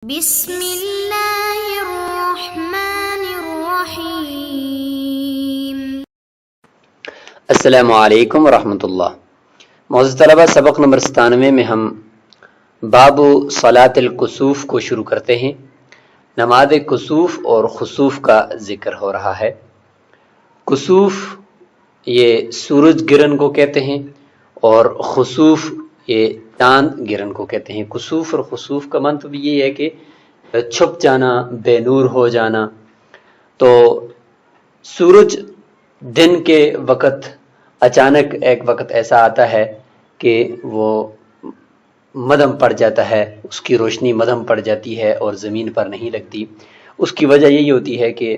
بسم اللہ الرحمن الرحیم۔ السلام علیکم ورحمۃ اللہ۔ معزز طلبہ، سبق نمبر 97 میں ہم باب صلاۃ الکسوف کو شروع کرتے ہیں۔ نماز کسوف اور خسوف کا ذکر ہو رہا ہے۔ کسوف یہ سورج گرہن کو کہتے ہیں اور خسوف یہ چاند گرہن کو کہتے ہیں۔ کسوف اور خسوف کا مطلب یہ ہے کہ چھپ جانا، بے نور ہو جانا۔ تو سورج دن کے وقت اچانک ایک وقت ایسا آتا ہے کہ وہ مدھم پڑ جاتا ہے، اس کی روشنی مدھم پڑ جاتی ہے اور زمین پر نہیں لگتی۔ اس کی وجہ یہی ہوتی ہے کہ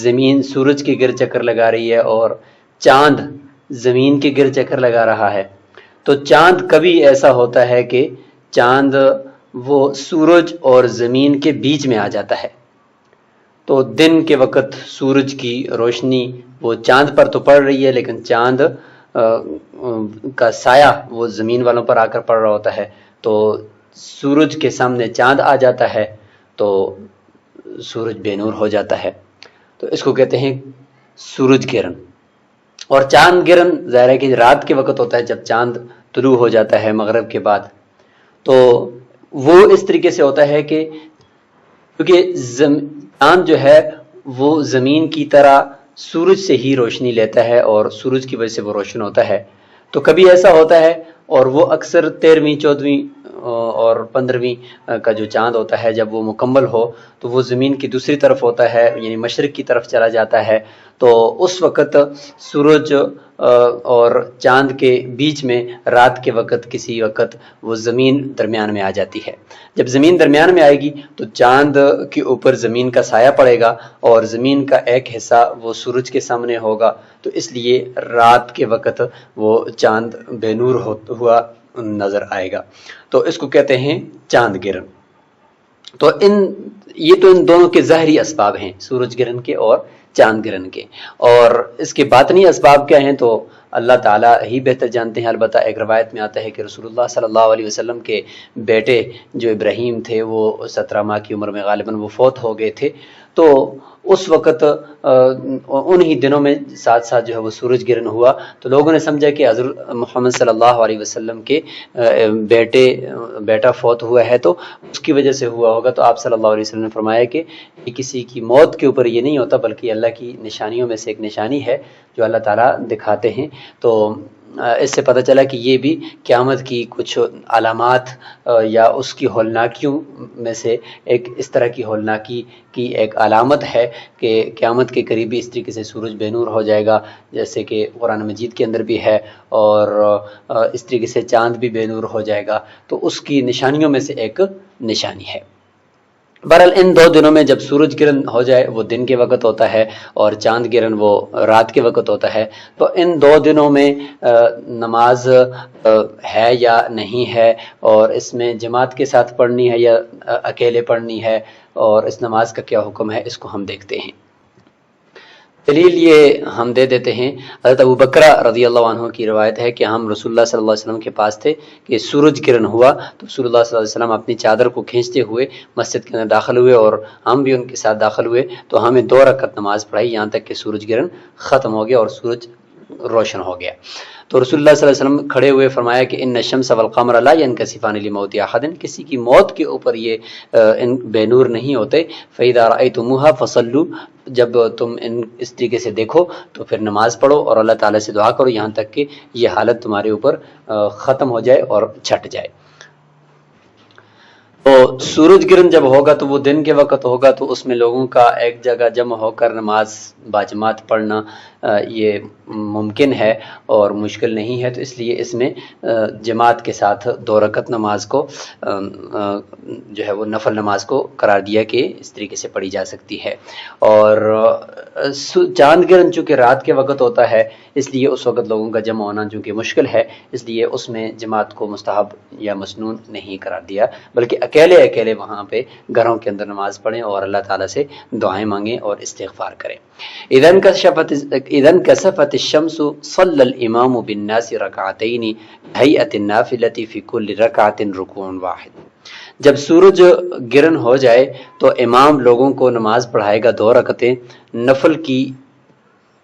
زمین سورج کے گرد چکر لگا رہی ہے اور چاند زمین کے گرد چکر لگا رہا ہے۔ تو چاند کبھی ایسا ہوتا ہے کہ چاند وہ سورج اور زمین کے بیچ میں آ جاتا ہے۔ تو دن کے وقت سورج کی روشنی وہ چاند پر تو پڑ رہی ہے، لیکن چاند کا سایہ وہ زمین والوں پر آ کر پڑ رہا ہوتا ہے۔ تو سورج کے سامنے چاند آ جاتا ہے تو سورج بے نور ہو جاتا ہے۔ تو اس کو کہتے ہیں سورج گرہن۔ اور چاند گرہن ظاہر ہے کہ رات کے وقت ہوتا ہے، جب چاند طلوع ہو جاتا ہے مغرب کے بعد۔ تو وہ اس طریقے سے ہوتا ہے کہ کیونکہ چاند جو ہے وہ زمین کی طرح سورج سے ہی روشنی لیتا ہے اور سورج کی وجہ سے وہ روشن ہوتا ہے۔ تو کبھی ایسا ہوتا ہے، اور وہ اکثر 13ویں 14ویں اور 15ویں کا جو چاند ہوتا ہے، جب وہ مکمل ہو تو وہ زمین کی دوسری طرف ہوتا ہے، یعنی مشرق کی طرف چلا جاتا ہے۔ تو اس وقت سورج اور چاند کے بیچ میں رات کے وقت کسی وقت وہ زمین درمیان میں آ جاتی ہے۔ جب زمین درمیان میں آئے گی تو چاند کے اوپر زمین کا سایہ پڑے گا اور زمین کا ایک حصہ وہ سورج کے سامنے ہوگا، تو اس لیے رات کے وقت وہ چاند بے نور ہوا نظر آئے گا۔ تو اس کو کہتے ہیں چاند گرہن۔ تو یہ تو ان دونوں کے ظاہری اسباب ہیں، سورج گرہن کے اور چاند گرہن کے۔ اور اس کے باطنی اسباب کیا ہیں تو اللہ تعالیٰ ہی بہتر جانتے ہیں۔ البتہ ایک روایت میں آتا ہے کہ رسول اللہ صلی اللہ علیہ وسلم کے بیٹے جو ابراہیم تھے وہ 17 ماہ کی عمر میں غالباً وہ فوت ہو گئے تھے۔ تو اس وقت انہی دنوں میں ساتھ ساتھ جو ہے وہ سورج گرہن ہوا۔ تو لوگوں نے سمجھا کہ حضرت محمد صلی اللہ علیہ وسلم کے بیٹا فوت ہوا ہے تو اس کی وجہ سے ہوا ہوگا۔ تو آپ صلی اللہ علیہ وسلم نے فرمایا کہ یہ کسی کی موت کے اوپر یہ نہیں ہوتا، بلکہ اللہ کی نشانیوں میں سے ایک نشانی ہے جو اللہ تعالیٰ دکھاتے ہیں۔ تو اس سے پتہ چلا کہ یہ بھی قیامت کی کچھ علامات یا اس کی ہولناکیوں میں سے ایک اس طرح کی ہولناکی کی ایک علامت ہے کہ قیامت کے قریبی اس طریقے سے سورج بے نور ہو جائے گا، جیسے کہ قرآن مجید کے اندر بھی ہے، اور اس طریقے سے چاند بھی بے نور ہو جائے گا۔ تو اس کی نشانیوں میں سے ایک نشانی ہے۔ بہرحال ان دو دنوں میں جب سورج گرہن ہو جائے وہ دن کے وقت ہوتا ہے اور چاند گرہن وہ رات کے وقت ہوتا ہے، تو ان دو دنوں میں نماز ہے یا نہیں ہے، اور اس میں جماعت کے ساتھ پڑھنی ہے یا اکیلے پڑھنی ہے، اور اس نماز کا کیا حکم ہے، اس کو ہم دیکھتے ہیں۔ دلیل یہ ہم دے دیتے ہیں، حضرت ابو بکرہ رضی اللہ عنہ کی روایت ہے کہ ہم رسول اللہ صلی اللہ علیہ وسلم کے پاس تھے کہ سورج گرہن ہوا، تو رسول اللہ صلی اللہ علیہ وسلم اپنی چادر کو کھینچتے ہوئے مسجد کے اندر داخل ہوئے اور ہم بھی ان کے ساتھ داخل ہوئے۔ تو ہمیں 2 رکعت نماز پڑھائی یہاں تک کہ سورج گرہن ختم ہو گیا اور سورج روشن ہو گیا۔ تو رسول اللہ صلی اللہ علیہ وسلم کھڑے ہوئے فرمایا کہ ان الشمس والقمر لا ينكسفان لموت احد، کسی کی موت کے اوپر یہ بے نور نہیں ہوتے۔ فاذا رأيتموها فصلوا، جب تم اس طریقے سے دیکھو تو پھر نماز پڑھو اور اللہ تعالیٰ سے دعا کرو یہاں تک کہ یہ حالت تمہارے اوپر ختم ہو جائے اور چھٹ جائے۔ تو سورج گرہن جب ہوگا تو وہ دن کے وقت ہوگا، تو اس میں لوگوں کا ایک جگہ جمع ہو کر نماز باجماعت پڑھنا یہ ممکن ہے اور مشکل نہیں ہے۔ تو اس لیے اس میں جماعت کے ساتھ 2 رکعت نماز کو جو ہے وہ نفل نماز کو قرار دیا کہ اس طریقے سے پڑھی جا سکتی ہے۔ اور چاند گرہن چونکہ رات کے وقت ہوتا ہے، اس لیے اس وقت لوگوں کا جمع ہونا چونکہ مشکل ہے، اس لیے اس میں جماعت کو مستحب یا مسنون نہیں قرار دیا، بلکہ اکیلے وہاں پہ گھروں کے اندر نماز پڑھیں اور اللہ تعالیٰ سے دعائیں مانگیں اور استغفار کریں۔ اذا انکسفت الشمس صلی الامام بالناس رکعتین ہیئۃ النافلۃ فی کل رکعۃ رکوع واحد، جب سورج گرن ہو جائے تو امام لوگوں کو نماز پڑھائے گا 2 رکعتیں نفل کی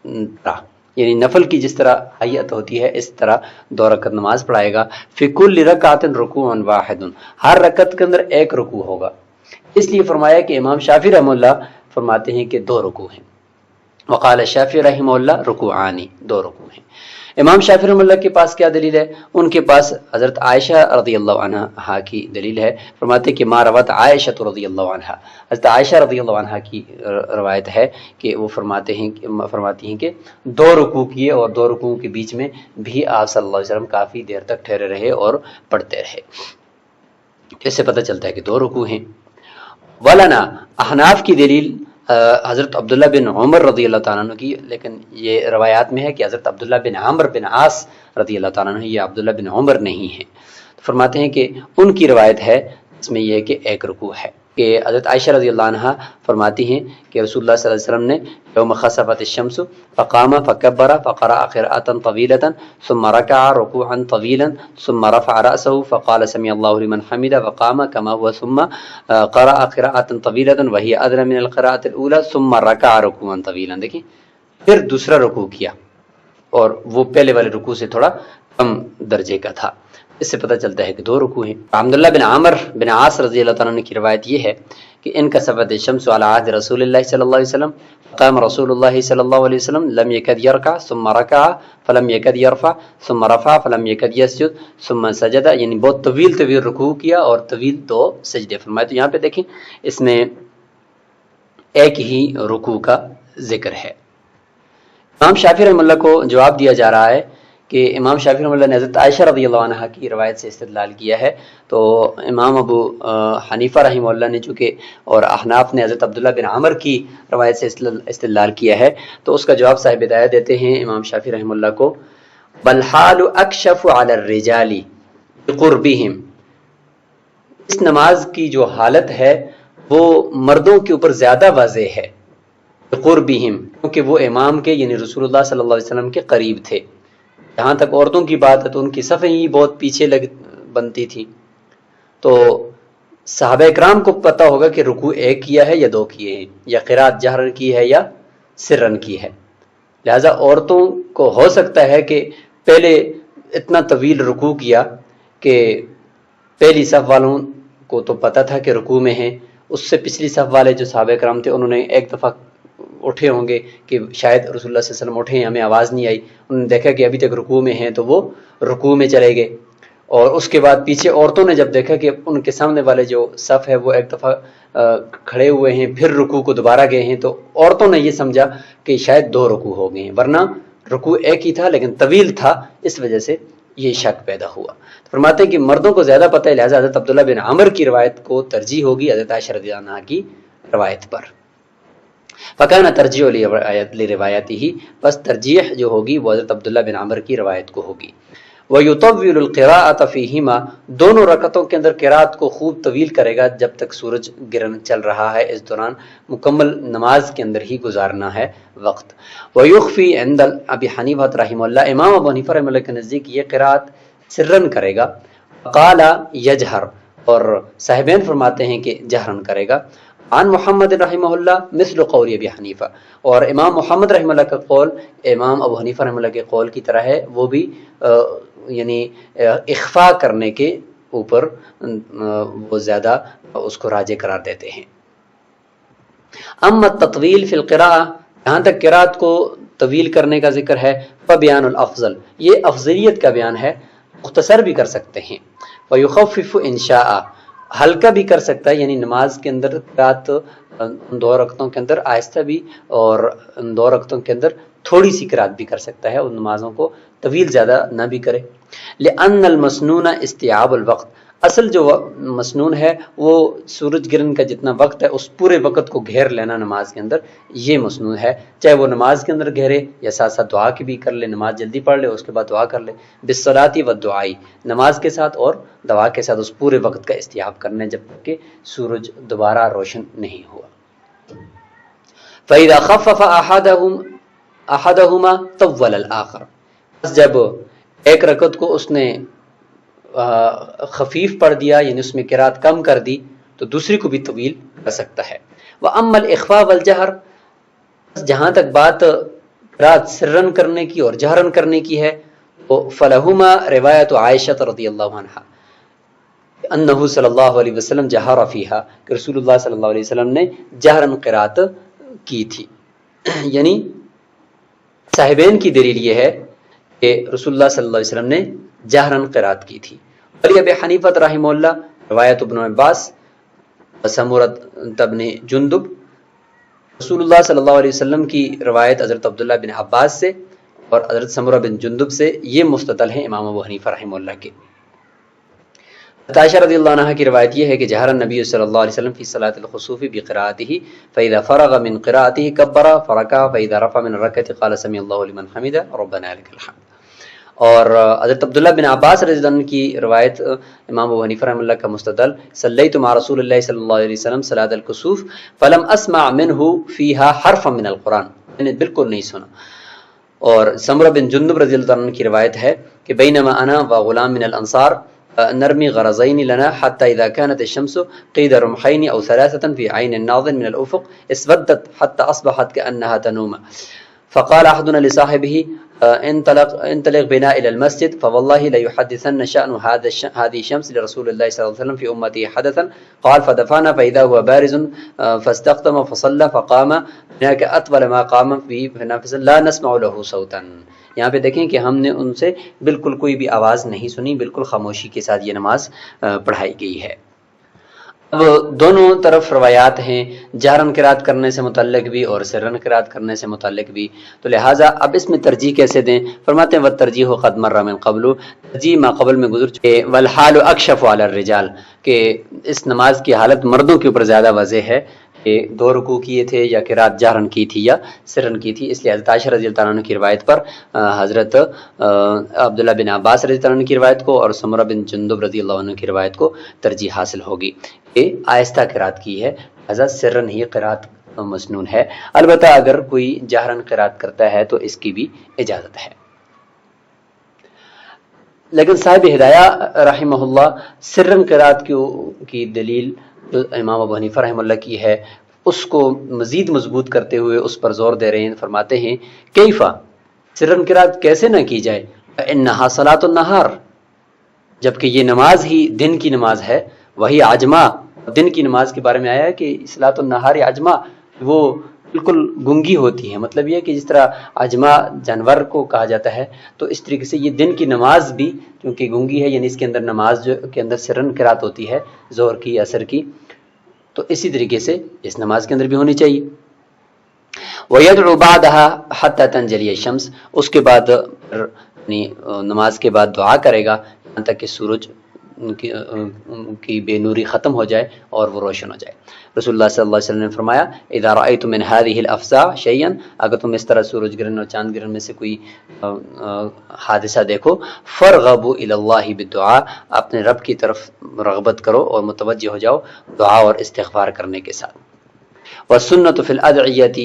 طرح، یعنی نفل کی جس طرح حیت ہوتی ہے اس طرح 2 رکعت نماز پڑھائے گا۔ فی کل رکعت رکوع واحد، ہر رکعت کے اندر 1 رکوع ہوگا۔ اس لیے فرمایا کہ امام شافعی رحمہ اللہ فرماتے ہیں کہ 2 رکوع ہیں۔ وقال الشافعی رحمہ اللہ رکوعان، 2 رکوع ہیں۔ امام شافعی رحمہ اللہ کے پاس کیا دلیل ہے؟ ان کے پاس حضرت عائشہ رضی اللہ عنہا کی دلیل ہے۔ فرماتے کہ ما روت عائشہ رضی اللہ عنہا، حضرت عائشہ رضی اللہ عنہا کی روایت ہے کہ وہ فرماتی ہیں کہ 2 رکوع کیے اور 2 رکوع کے بیچ میں بھی آپ صلی اللہ علیہ وسلم کافی دیر تک ٹھہرے رہے اور پڑھتے رہے۔ اس سے پتہ چلتا ہے کہ 2 رکوع ہیں۔ ولنا احناف کی دلیل حضرت عبداللہ بن عمر رضی اللہ تعالیٰ عنہ کی، لیکن یہ روایات میں ہے کہ حضرت عبداللہ بن عمر بن عاص رضی اللہ تعالیٰ عنہ، یہ عبداللہ بن عمر نہیں ہے۔ فرماتے ہیں کہ ان کی روایت ہے اس میں یہ ہے کہ 1 رکوع ہے، کہ حضرت عائشہ رضی اللہ عنہ فرماتی ہیں کہ رسول اللہ صلی اللہ علیہ وسلم نے یوم خسفت الشمس فقام فکبر فقرأ قراءة طویلة ثم رکع رکوعا طویلا ثم رفع رأسه فقال سمع الله لمن حمده وقام كما هو ثم قرأ قراءة طویلة وهي ادنى من القراءة الاولى ثم رکع رکوعا طویلا۔ دیکھیں پھر دوسرا رکوع کیا اور وہ پہلے والے رکوع سے تھوڑا کم درجے کا تھا۔ اس سے پتہ چلتا ہے کہ 2 رکوع ہیں۔ عبداللہ بن عمر بن عاص رضی اللہ تعالیٰ عنہ کی روایت یہ ہے کہ ان کا سفد الشمس علی عہد رسول اللہ صلی اللہ علیہ وسلم قام رسول اللہ صلی اللہ علیہ وسلم لم يكد يركع ثم ركع فلم يكد يرفع ثم رفع فلم يكد يسجد ثم سجد، یعنی بہت طویل رکوع کیا اور طویل 2 سجدے فرمائے۔ تو یہاں پہ دیکھیں اس میں ایک ہی رکوع کا ذکر ہے۔ امام شافعی رحمہ اللہ کو جواب دیا جا رہا ہے کہ امام شافعی رحمہ اللہ نے حضرت عائشہ رضی اللہ عنہا کی روایت سے استدلال کیا ہے، تو امام ابو حنیفہ رحمہ اللہ نے چونکہ اور احناف نے حضرت عبداللہ بن عمر کی روایت سے استدلال کیا ہے، تو اس کا جواب صاحب ہدایت دیتے ہیں امام شافعی رحمہ اللہ کو، بلحال اکشف علی الرجال بقربہم، اس نماز کی جو حالت ہے وہ مردوں کے اوپر زیادہ واضح ہے، بقربہم، کیونکہ وہ امام کے یعنی رسول اللہ صلی اللہ علیہ وسلم کے قریب تھے۔ جہاں تک عورتوں کی بات ہے تو ان کی صفیں ہی بہت پیچھے بنتی تھی، تو صحابہ اکرام کو پتہ ہوگا کہ رکوع 1 کیا ہے یا 2 کیے ہیں، یا قرات جہرن کی ہے یا سرن کی ہے، لہذا عورتوں کو ہو سکتا ہے کہ پہلے اتنا طویل رکوع کیا کہ پہلی صف والوں کو تو پتہ تھا کہ رکوع میں ہیں، اس سے پچھلی صف والے جو صحابہ اکرام تھے انہوں نے ایک دفعہ اٹھے ہوں گے کہ شاید رسول اللہ صلی اللہ علیہ وسلم اٹھے ہیں، ہمیں آواز نہیں آئی، انہوں نے دیکھا کہ ابھی تک رکوع میں ہیں تو وہ رکوع میں چلے گئے، اور اس کے بعد پیچھے عورتوں نے جب دیکھا کہ ان کے سامنے والے جو صف ہے وہ ایک دفعہ کھڑے ہوئے ہیں پھر رکوع کو دوبارہ گئے ہیں، تو عورتوں نے یہ سمجھا کہ شاید 2 رکوع ہو گئے ہیں، ورنہ رکوع 1 ہی تھا لیکن طویل تھا، اس وجہ سے یہ شک پیدا ہوا۔ فرماتے ہیں کہ مردوں کو زیادہ پتہ ہے، لہذا حضرت عبداللہ بن عمر کی روایت کو ترجیح ہوگی حضرت عائشہ رضی اللہ عنہا کی روایت پر۔ فکان ترجیح لروایتہ، بس ترجیح جو ہوگی وہ حضرت عبداللہ بن عمر کی روایت کو ہوگی۔ وَيُطَوِّلُ الْقِرَاءَةَ فِيهِمَا، دونوں رکعتوں کے اندر قرات کو خوب طویل کرے گا جب تک سورج گرن چل رہا ہے، اس دوران مکمل نماز کے اندر ہی گزارنا ہے وقت۔ وَيُخْفِي عِنْدَ ابی حنیفہ رحمہ اللہ، امام ابو حنیفہ رحمہ اللہ کے نزدیک یہ قرات سرن کرے گا، قال یجہر، اور صاحبین فرماتے ہیں کہ جہرن کرے گا۔ عن محمد رحمہ اللہ مثل قول ابی حنیفہ، اور امام محمد رحمہ اللہ کا قول امام ابو حنیفہ رحمہ اللہ کے قول کی طرح ہے، وہ بھی یعنی اخفاء کرنے کے اوپر وہ زیادہ اس کو راجح قرار دیتے ہیں۔ اما التطویل فی القراءہ، جہاں تک قرات کو طویل کرنے کا ذکر ہے، فبیان الافضل، یہ افضلیت کا بیان ہے، مختصر بھی کر سکتے ہیں۔ ویخفف ان شاء، ہلکا بھی کر سکتا ہے، یعنی نماز کے اندر قرات 2 رکعتوں کے اندر آہستہ بھی اور 2 رکعتوں کے اندر تھوڑی سی قرات بھی کر سکتا ہے، ان نمازوں کو طویل زیادہ نہ بھی کرے۔ لأن المسنون استیعاب الوقت، اصل جو مسنون ہے وہ سورج گرہن کا جتنا وقت ہے اس پورے وقت کو گھیر لینا نماز کے اندر، یہ مسنون ہے، چاہے وہ نماز کے اندر گھیرے یا ساتھ ساتھ دعا کی بھی کر لے، نماز جلدی پڑھ لے اس کے بعد دعا کر لے، بالصلاۃ والدعاء، نماز کے ساتھ اور دعا کے ساتھ اس پورے وقت کا استیعاب کرنا جب تک کہ سورج دوبارہ روشن نہیں ہوا۔ فَإِذَا خَفَّفَ أَحَدَهُمَا طَوَّلَ الْآخَرَ، جب ایک رکعت کو اس نے خفیف پڑھ دیا یعنی اس میں قرات کم کر دی تو دوسری کو بھی طویل کر سکتا ہے۔ وَأَمَّا الْإِخْفَاءُ وَالْجَهْرُ، جہاں تک بات قرات سرن کرنے کی اور جہرن کرنے کی ہے تو فَلَهُمَا روایت عائشہ رضی اللہ عنہا انہو صلی اللہ علیہ وسلم جہر فیہا، کہ رسول اللہ صلی اللہ علیہ وسلم نے جہرن قرات کی تھی۔ یعنی صاحبین کی دلیل یہ ہے کہ رسول اللہ صلی اللہ علیہ وسلم نے جہرن قرات کی تھی۔ ولی ابی حنیفہ رحمہ اللہ روایت ابن عباس سمورۃ ابن جندب، رسول اللہ صلی اللہ علیہ وسلم کی روایت حضرت عبداللہ بن عباس سے اور حضرت سمورہ بن جندب سے، یہ مستدل ہیں امام ابو حنیفہ رحمہ اللہ کے۔ عائشہ رضی اللہ عنہ کی روایت یہ ہے کہ جہر النبی صلی اللہ علیہ وسلم فی صلاۃ الخسوف بقراءته فاذا فرغ من قراءته كبر فركع فاذا رفع من الركعه قال سمع الله لمن حمده ربنا لك الحمد۔ اور حضرت عبداللہ بن عباس رضی اللہ عنہ کی روایت امام ابو حنیفہ رحمہ اللہ کا مستدل، صلیت مع رسول اللہ صلی اللہ علیہ وسلم صلاۃ الکسوف فلم اسمع منه فیہا حرفا من القرآن، میں نے بالکل نہیں سنا۔ اور سمرہ بن جندب رضی اللہ عنہ کی روایت ہے کہ بینما انا وغلام من الانصار نرمی غرضین لنا حتی اذا كانت الشمس قید رمحین او ثلاثة في عین الناظر من الافق اسودت حتی اصبحت كأنها تنوم فقال احدنا لصاحبه انطلق بنا الى المسجد فوالله لا يحدثن شأن هذه الشمس لرسول الله صلى الله عليه وسلم في امته حدثا قال فدفعنا فاذا هو بارز فاستقدم فصلى فقام هناك اطول ما قام فيه فنفس لا نسمع له صوتا۔ یہاں پہ دیکھیں کہ ہم نے ان سے بالکل کوئی بھی آواز نہیں سنی، بالکل خاموشی کے ساتھ یہ نماز پڑھائی گئی ہے۔ اب دونوں طرف روایات ہیں، جہرن قرات کرنے سے متعلق بھی اور سرن قرات کرنے سے متعلق بھی، تو لہٰذا اب اس میں ترجیح کیسے دیں؟ فرماتے ہیں وَالتَّرْجِیحُ قَدْ مَرَّ مِن قَبْلُ، ترجیح ما قبل میں گزر چکے، وَالْحَالُ أَكْشَفُ عَلَى الرِّجَالِ، کہ اس نماز کی حالت مردوں کے اوپر زیادہ واضح ہے کہ 2 رکوع کیے تھے یا قرات جہرن کی تھی یا سرن کی تھی، اس لیے حضرت عائشہ رضی اللہ عنہ کی روایت پر حضرت عبداللہ بن عباس رضی اللہ عنہ کی روایت کو اور سمرہ بن جندب رضی اللہ عنہ کی روایت کو ترجیح حاصل ہوگی کہ آہستہ قرات کی ہے، لہذا سرن ہی قرات مسنون ہے۔ البتہ اگر کوئی جہرن قرات کرتا ہے تو اس کی بھی اجازت ہے۔ لیکن صاحب ہدایہ رحمہ اللہ سرن قرات کی دلیل جو امام ابو حنیفہ رحمہ اللہ کی ہے اس کو مزید مضبوط کرتے ہوئے اس پر زور دے رہے ہیں، فرماتے ہیں کیفا، سرن قرات کیسے نہ کی جائے، انہا صلاۃ النہار، جبکہ یہ نماز ہی دن کی نماز ہے، وہی عجمہ، دن کی نماز کے بارے میں آیا ہے کہ صلاۃ النہار عجمہ وہ بالکل گنگی ہوتی ہے، مطلب یہ کہ جس طرح عجمہ جانور کو کہا جاتا ہے تو اس طریقے سے یہ دن کی نماز بھی کیونکہ گنگی ہے، یعنی اس کے اندر نماز جو کے اندر سرن قرات ہوتی ہے ظہر کی عصر کی، تو اسی طریقے سے اس نماز کے اندر بھی ہونی چاہیے۔ وَيَدْعُ بَعْدَهَا حَتَّى تَنْجَلِيَ الشَّمْسُ، اس کے بعد یعنی نماز کے بعد دعا کرے گا یہاں تک کہ سورج کی بے نوری ختم ہو جائے اور وہ روشن ہو جائے۔ رسول اللہ صلی اللہ علیہ وسلم نے فرمایا اذا رأيتم من هذه الافزاع شيئا، اگر تم اس طرح سورج گرہن اور چاند گرہن میں سے کوئی حادثہ دیکھو، فرغبوا الى الله بالدعاء، اپنے رب کی طرف رغبت کرو اور متوجہ ہو جاؤ دعا اور استغفار کرنے کے ساتھ۔ والسنة في الادعية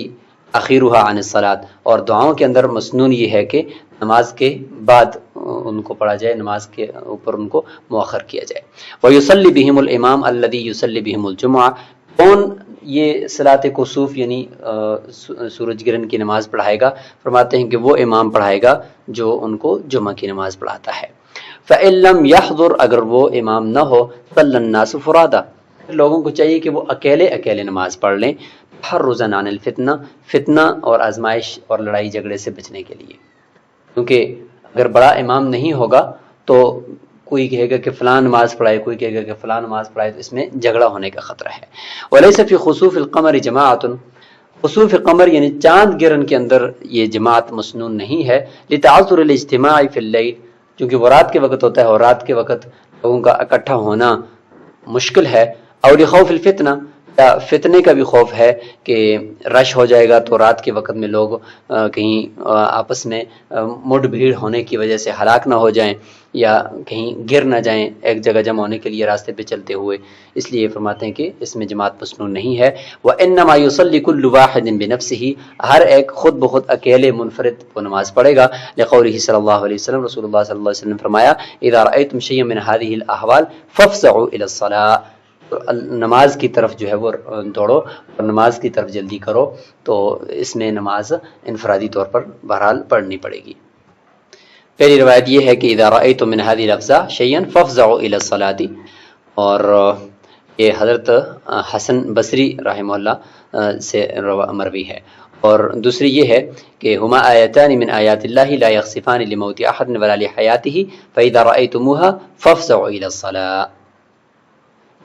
اخیرها عن الصلاة، اور دعاؤں کے اندر مسنون یہ ہے کہ نماز کے بعد ان کو پڑھا جائے، نماز کے اوپر ان کو مؤخر کیا جائے۔ وَيُصَلِّ بِهِمُ الْإِمَامُ الَّذِي يُصَلِّ بِهِمُ الْجُمُعَةَ، کون یہ صلاۃ کسوف یعنی سورج گرہن کی نماز پڑھائے گا؟ فرماتے ہیں کہ وہ امام پڑھائے گا جو ان کو جمعہ کی نماز پڑھاتا ہے۔ فَإِن لَمْ يَحْضُرْ، اگر وہ امام نہ ہو، صَلَّى النَّاسُ فُرَادًا، لوگوں کو چاہیے کہ وہ اکیلے نماز پڑھ لیں، تحرزاً عن الفتنہ، فتنہ اور آزمائش اور لڑائی جھگڑے سے بچنے کے لیے، کیونکہ اگر بڑا امام نہیں ہوگا تو کوئی کہے گا کہ فلاں نماز پڑھائے، کوئی کہے گا کہ فلاں نماز پڑھائے، تو اس میں جھگڑا ہونے کا خطرہ ہے۔ وَلَيْسَ فِي خُسُوفِ الْقَمَرِ جَمَاعَةٌ، خسوف قمر یعنی چاند گرہن کے اندر یہ جماعت مسنون نہیں ہے، لِتَعَذُّرِ الْاجْتِمَاعِ فِي اللَّيْلِ، کیونکہ وہ رات کے وقت ہوتا ہے اور رات کے وقت لوگوں کا اکٹھا ہونا مشکل ہے، اور لِخَوْفِ الْفِتْنَةِ، یا فتنے کا بھی خوف ہے کہ رش ہو جائے گا تو رات کے وقت میں لوگ کہیں آپس میں مڈ بھیڑ ہونے کی وجہ سے ہلاک نہ ہو جائیں یا کہیں گر نہ جائیں ایک جگہ جمع ہونے کے لیے راستے پہ چلتے ہوئے، اس لیے فرماتے ہیں کہ اس میں جماعت مسنون نہیں ہے۔ وَإِنَّمَا يُصَلِّ كُلُّ وَاحِدٍ بِنَفْسِهِ، ہر ایک خود بخود اکیلے منفرد وہ نماز پڑھے گا، لقولہ صلی اللہ علیہ وسلم، رسول اللہ صلی اللہ علیہ وسلم نے فرمایا اذا رأيتم شيئا من هذه الاحوال فافزعوا الى الصلاة، نماز کی طرف جو ہے وہ دوڑو اور نماز کی طرف جلدی کرو، تو اس میں نماز انفرادی طور پر بہرحال پڑھنی پڑے گی۔ پہلی روایت یہ ہے کہ اذا رأيتم من هذه الافزاع شيئا فافزعوا الى الصلاة، اور یہ حضرت حسن بصری رحمہ اللہ سے مروی ہے۔ اور دوسری یہ ہے کہ ہما آیتان من آیات اللہ لا یخسفان لموت احد ولا لحیاتہ فاذا رأیتموها فافزعوا الى الصلاة،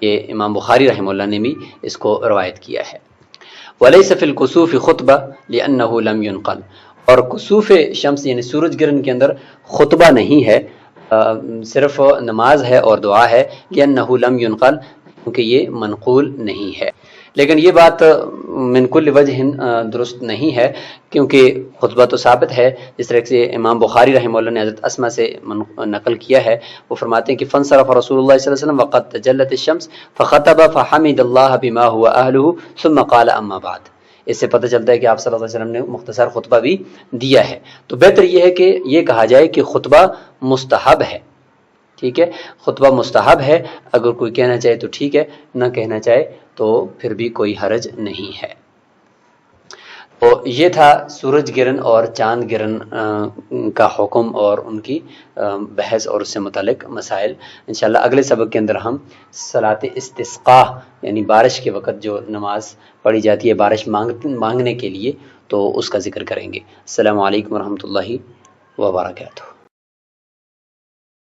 یہ امام بخاری رحمہ اللہ نے بھی اس کو روایت کیا ہے۔ ولیس فی الکسوف خطبہ لانہ لم ينقل، اور کسوف شمس یعنی سورج گرہن کے اندر خطبہ نہیں ہے، صرف نماز ہے اور دعا ہے، لانہ لم ينقل، کیونکہ یہ منقول نہیں ہے۔ لیکن یہ بات من کل وجہ درست نہیں ہے، کیونکہ خطبہ تو ثابت ہے، جس طرح سے امام بخاری رحمہ اللہ نے حضرت اسما سے نقل کیا ہے، وہ فرماتے ہیں کہ فانصرف رسول اللہ صلی اللہ علیہ وسلم وقد تجلت الشمس فخطب فحمد اللہ بما هو اہلہ ثم قال اما بعد، اس سے پتہ چلتا ہے کہ آپ صلی اللہ علیہ وسلم نے مختصر خطبہ بھی دیا ہے۔ تو بہتر یہ ہے کہ یہ کہا جائے کہ خطبہ مستحب ہے، ٹھیک ہے، خطبہ مستحب ہے، اگر کوئی کہنا چاہے تو ٹھیک ہے، نہ کہنا چاہے تو پھر بھی کوئی حرج نہیں ہے۔ تو یہ تھا سورج گرہن اور چاند گرہن کا حکم اور ان کی بحث اور اس سے متعلق مسائل۔ انشاءاللہ اگلے سبق کے اندر ہم صلاۃ استسقاء یعنی بارش کے وقت جو نماز پڑھی جاتی ہے بارش مانگنے کے لیے، تو اس کا ذکر کریں گے۔ السلام علیکم ورحمۃ اللہ وبرکاتہ۔